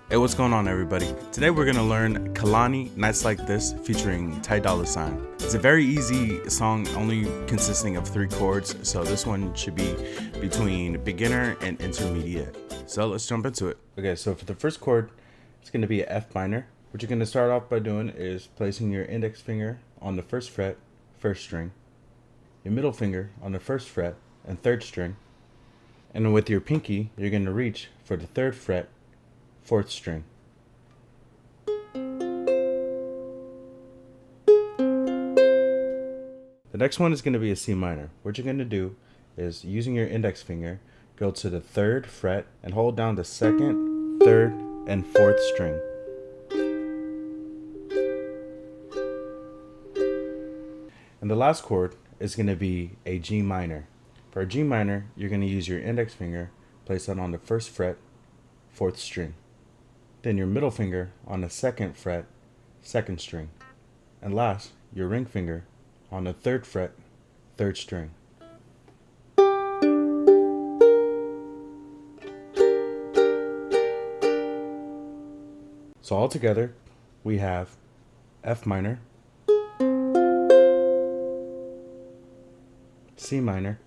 Hey, what's going on, everybody? Today we're gonna learn Kehlani, Nights Like This, featuring Ty Dolla $ign. It's a very easy song, only consisting of 3 chords, so this one should be between beginner and intermediate. So let's jump into it. Okay, so for the first chord, it's gonna be F minor. What you're gonna start off by doing is placing your index finger on the 1st fret, 1st string, your middle finger on the 1st fret and 3rd string, and with your pinky, you're gonna reach for the 3rd fret, 4th string. The next one is going to be a C minor. What you're going to do is, using your index finger, go to the 3rd fret and hold down the 2nd, 3rd, and 4th string. And the last chord is going to be a G minor. For a G minor, you're going to use your index finger, place that on the 1st fret, 4th string. Then your middle finger on the 2nd fret, 2nd string. And last, your ring finger on the 3rd fret, 3rd string. So all together, we have F minor, C minor,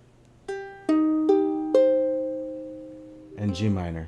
and G minor.